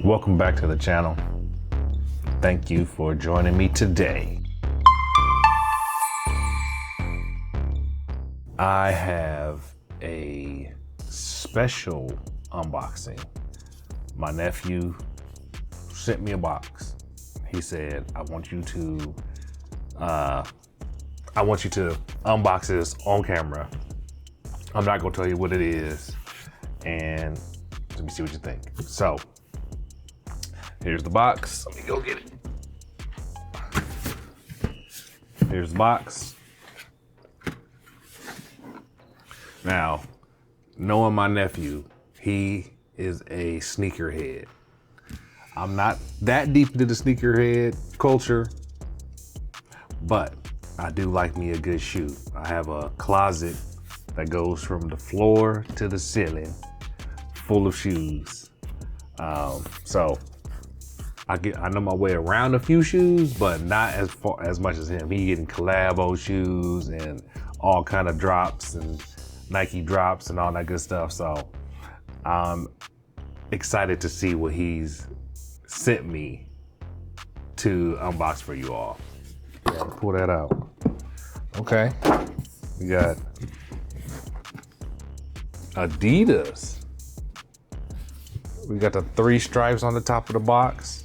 Welcome back to the channel. Thank you for joining me today. I have a special unboxing. My nephew sent me a box. He said, I want you to unbox this on camera. I'm not gonna tell you what it is, and let me see what you think. So, here's the box. Let me go get it. Here's the box. Now, knowing my nephew, he is a sneakerhead. I'm not that deep into the sneakerhead culture, but I do like me a good shoe. I have a closet that goes from the floor to the ceiling, full of shoes. So I know my way around a few shoes, but not as much as him. He getting collabo shoes and all kind of drops and Nike drops and all that good stuff. So I'm excited to see what he's sent me to unbox for you all. Yeah, pull that out. Okay, we got Adidas. We got the 3 stripes on the top of the box.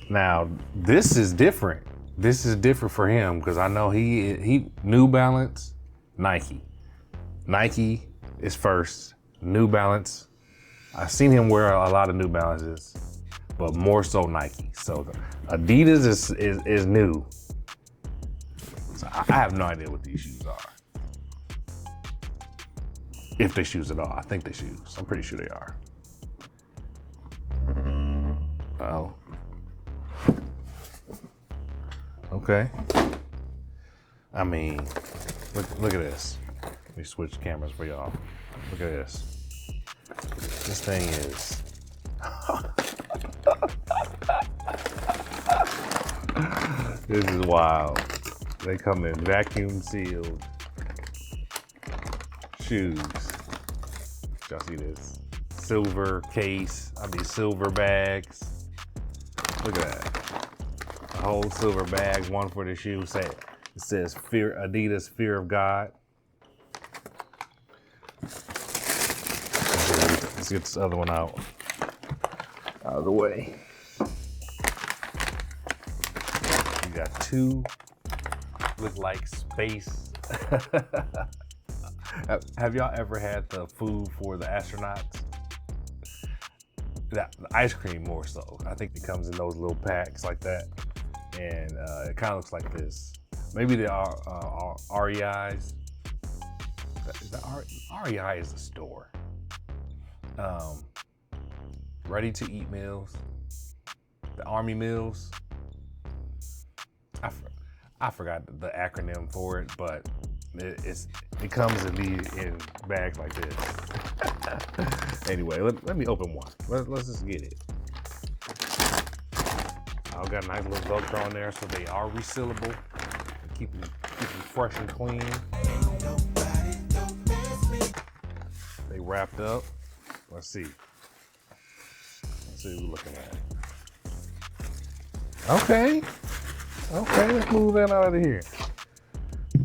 Now, this is different. This is different for him because I know he New Balance, Nike. Nike is first, New Balance. I've seen him wear a lot of New Balances, but more so Nike. So Adidas is new. So I have no idea what these shoes are. If they shoes at all. I think they shoes. I'm pretty sure they are. Oh. Okay. I mean, look at this. Let me switch cameras for y'all. Look at this. This thing is. This is wild. They come in vacuum sealed shoes. Y'all see this? Silver case, silver bags. Look at that. A whole silver bag, one for the shoe. It says Fear, Adidas Fear of God. Let's get this other one out of the way. We got 2 look like space. Have y'all ever had the food for the astronauts? The ice cream more so. I think it comes in those little packs like that. And it kind of looks like this. Maybe they are REIs. REI is a store. Ready to eat meals. The Army meals. I forgot the acronym for it, but it comes in bags like this. Anyway, let me open one. Let's just get it. I've got a nice little Velcro on there, so they are resealable. Keep them fresh and clean. They wrapped up. Let's see. Let's see what we're looking at. Okay, let's move that out of here.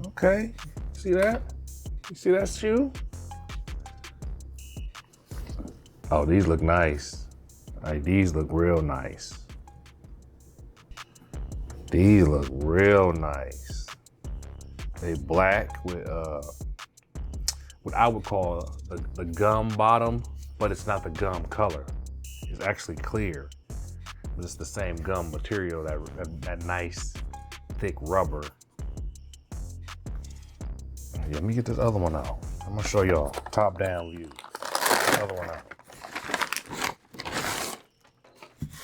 Okay, see that? You see that shoe? Oh, these look nice. Like, these look real nice. These look real nice. They black with what I would call the gum bottom, but it's not the gum color. It's actually clear. But it's the same gum material, that nice thick rubber. Yeah, let me get this other one out. I'm gonna show y'all top down view. Other one out.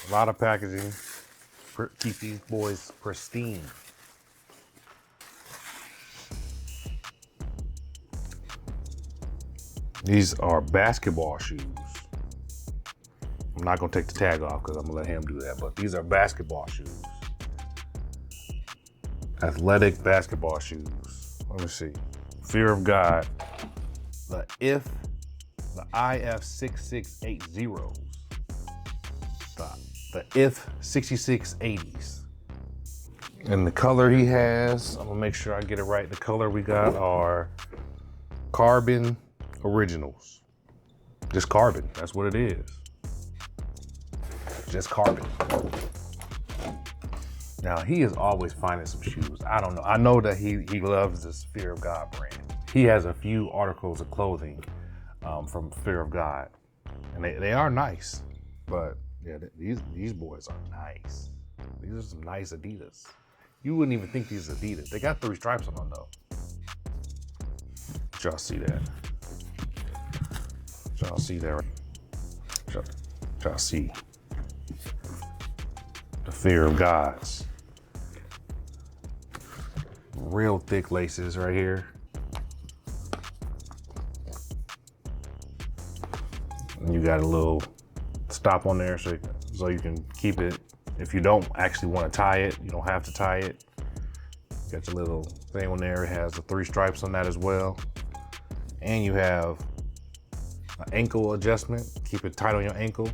A lot of packaging. Keep these boys pristine. These are basketball shoes. I'm not gonna take the tag off because I'm gonna let him do that, but these are basketball shoes. Athletic basketball shoes. Let me see. Fear of God. The IF6680s. the IF 6680s. And the color he has, I'm gonna make sure I get it right. The color we got are Carbon Originals. Just carbon, that's what it is. Just carbon. Now, he is always finding some shoes. I don't know. I know that he loves this Fear of God brand. He has a few articles of clothing from Fear of God. And they are nice. But yeah, these boys are nice. These are some nice Adidas. You wouldn't even think these are Adidas. They got 3 stripes on them though. Y'all see that? Y'all see that? Y'all see the Fear of Gods. Real thick laces right here. And you got a little stop on there so you can keep it. If you don't actually want to tie it, you don't have to tie it. Got your little thing on there. It has the 3 stripes on that as well. And you have an ankle adjustment. Keep it tight on your ankle.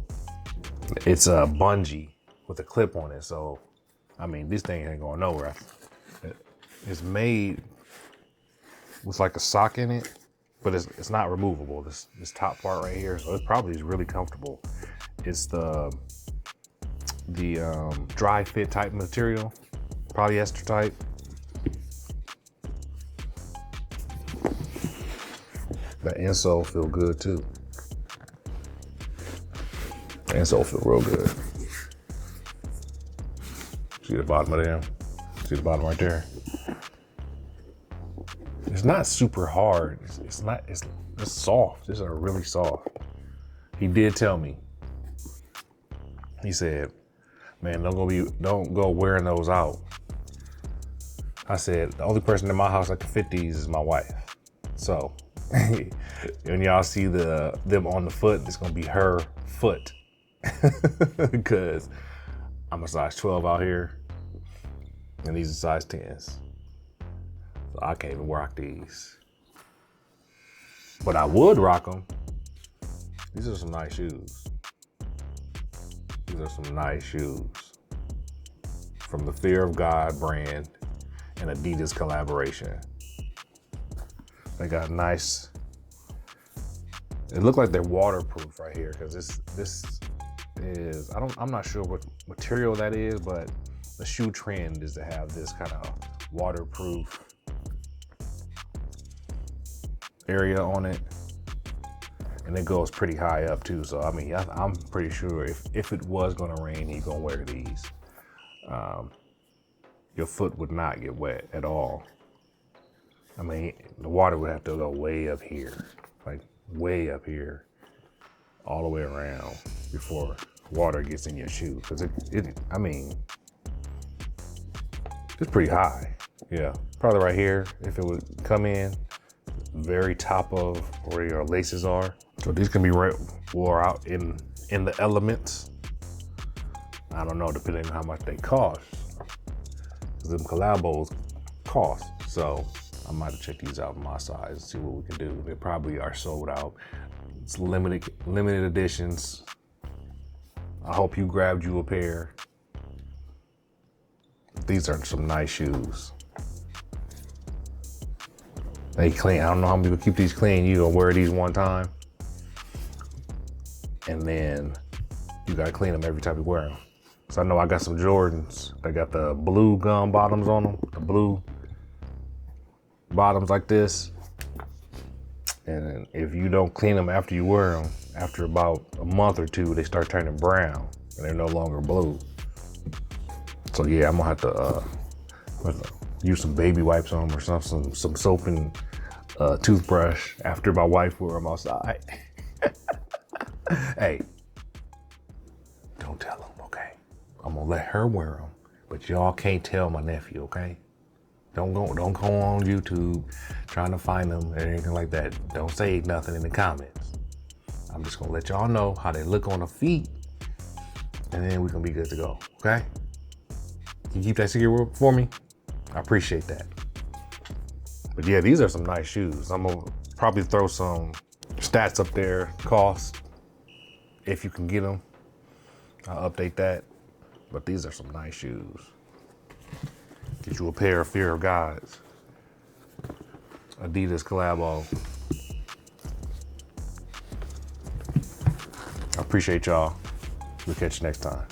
It's a bungee with a clip on it. So, I mean, this thing ain't going nowhere. It's made with like a sock in it, but it's not removable. This top part right here, so it probably is really comfortable. It's the dry fit type material, polyester type. The insole feel good too. The insole feel real good. See the bottom of them? See the bottom right there? It's not super hard. It's soft. These are really soft. He did tell me. He said, "Man, don't go wearing those out." I said, "The only person in my house that can fit these is my wife." So when y'all see them on the foot, it's gonna be her foot because I'm a size 12 out here, and these are size 10s. So I can't even rock these. But I would rock them. These are some nice shoes. These are some nice shoes from the Fear of God brand and Adidas collaboration. They got nice, it look like they're waterproof right here because this is, I'm not sure what material that is, but the shoe trend is to have this kind of waterproof area on it, and it goes pretty high up too. So I mean, I'm pretty sure if it was gonna rain, he's gonna wear these. Your foot would not get wet at all. I mean, the water would have to go way up here, like way up here, all the way around before water gets in your shoe. Cause I mean, it's pretty high. Yeah, probably right here. If it would come in, very top of where your laces are. So these can be wore out in the elements. I don't know, depending on how much they cost. Cause them collabos cost. So I might have checked these out on my size and see what we can do. They probably are sold out. It's limited editions. I hope you grabbed you a pair. These are some nice shoes. They clean. I don't know how many people keep these clean. You gonna wear these one time, and then you gotta clean them every time you wear them. So I know I got some Jordans. They got the blue gum bottoms on them. The blue bottoms like this. And if you don't clean them after you wear them, after about a month or two, they start turning brown and they're no longer blue. So yeah, I'm gonna have to use some baby wipes on them or some soap and toothbrush after my wife wear them outside. Hey, don't tell them, okay? I'm gonna let her wear them, but y'all can't tell my nephew, okay? Don't go on YouTube trying to find them or anything like that. Don't say nothing in the comments. I'm just gonna let y'all know how they look on the feet, and then we can be good to go, okay? Can you keep that secret for me? I appreciate that. But yeah, these are some nice shoes. I'm gonna probably throw some stats up there, cost, if you can get them. I'll update that. But these are some nice shoes. Get you a pair of Fear of Gods. Adidas collabo. I appreciate y'all. We'll catch you next time.